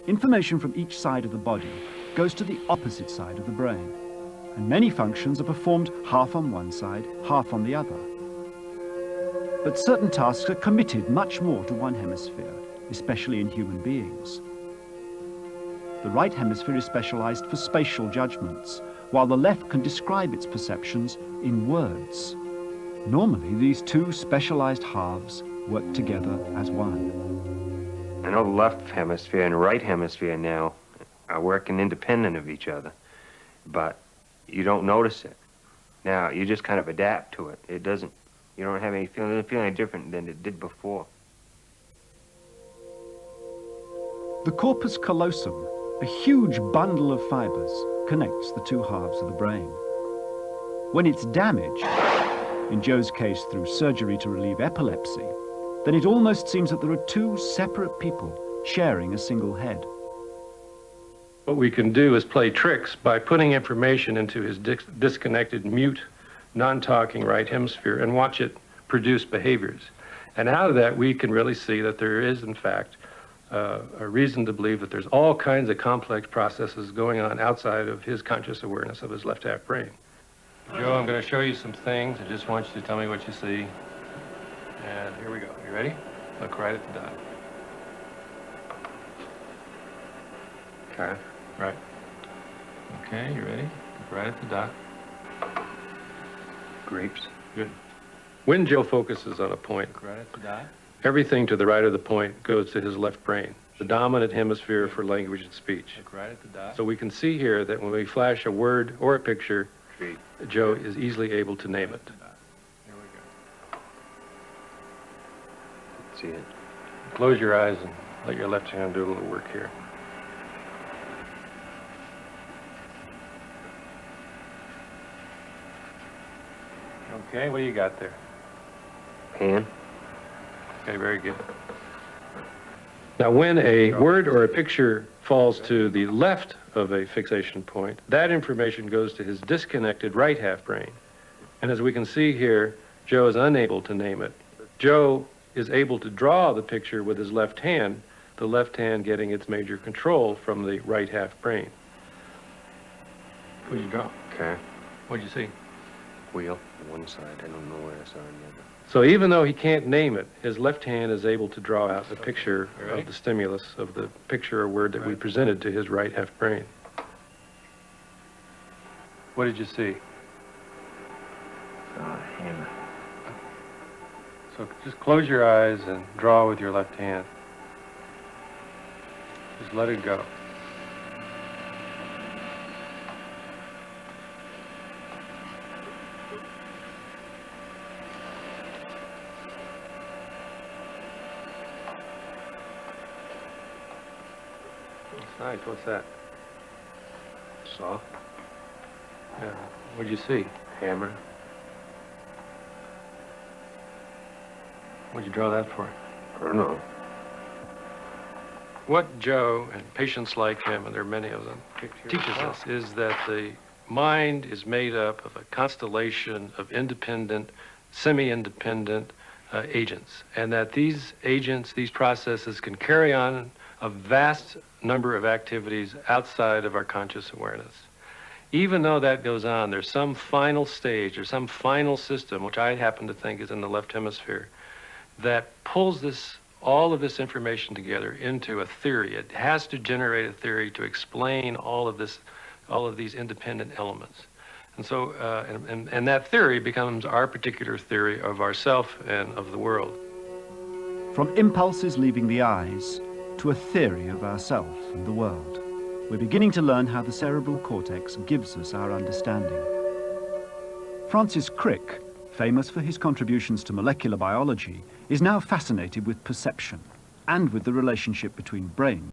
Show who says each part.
Speaker 1: Information from each side of the body goes to the opposite side of the brain, and many functions are performed half on one side, half on the other. But certain tasks are committed much more to one hemisphere, especially in human beings. The right hemisphere is specialized for spatial judgments, while the left can describe its perceptions in words. Normally, these two specialized halves work together as one.
Speaker 2: I know the left hemisphere and right hemisphere now are working independent of each other, but you don't notice it. Now, you just kind of adapt to it. You don't have any feeling, it doesn't feel any different than it did before.
Speaker 1: The corpus callosum, a huge bundle of fibers, connects the two halves of the brain. When it's damaged, in Joe's case through surgery to relieve epilepsy, then it almost seems that there are two separate people sharing a single head.
Speaker 3: What we can do is play tricks by putting information into his disconnected, mute, non-talking right hemisphere and watch it produce behaviors. And out of that, we can really see that there is, in fact, a reason to believe that there's all kinds of complex processes going on outside of his conscious awareness of his left half brain. Joe, I'm going to show you some things. I just want you to tell me what you see. And here we go. You ready? Look right at the dot.
Speaker 2: Okay.
Speaker 3: Right. Okay, you ready? Look right at the dot.
Speaker 2: Grapes.
Speaker 3: Good. When Joe focuses on a point,
Speaker 2: Look right at the dot.
Speaker 3: everything to the right of the point goes to his left brain, the dominant hemisphere for language and speech.
Speaker 2: Look right at the dot.
Speaker 3: So we can see here that when we flash a word or a picture,
Speaker 2: Tree.
Speaker 3: Joe is easily able to name it.
Speaker 2: Here we go. See it.
Speaker 3: Close your eyes and let your left hand do a little work here. Okay, what do you got there?
Speaker 2: Pan.
Speaker 3: Okay, very good. Now, when a word or a picture falls to the left of a fixation point, that information goes to his disconnected right half brain. And as we can see here, Joe is unable to name it. Joe is able to draw the picture with his left hand, the left hand getting its major control from the right half brain. What did you draw?
Speaker 2: Okay.
Speaker 3: What did you see?
Speaker 2: Wheel on one side. I don't know where I saw on the other.
Speaker 3: So even though he can't name it, his left hand is able to draw out the picture of the stimulus of the picture or word that we presented to his right half brain. What did you see?
Speaker 2: Hammer.
Speaker 3: So just close your eyes and draw with your left hand. Just let it go. Nice, what's that?
Speaker 2: Saw.
Speaker 3: Yeah. What'd you see?
Speaker 2: Hammer.
Speaker 3: What'd you draw that for?
Speaker 2: I don't know.
Speaker 3: What Joe and patients like him, and there are many of them, teaches us is that the mind is made up of a constellation of independent, semi-independent agents, and that these agents, these processes can carry on a vast number of activities outside of our conscious awareness. Even though that goes on, there's some final stage or some final system, which I happen to think is in the left hemisphere, that pulls all of this information together into a theory. It has to generate a theory to explain all of these independent elements. And so, and that theory becomes our particular theory of ourself and of the world.
Speaker 1: From impulses leaving the eyes to a theory of ourself and the world, we're beginning to learn how the cerebral cortex gives us our understanding. Francis Crick, famous for his contributions to molecular biology, is now fascinated with perception and with the relationship between brain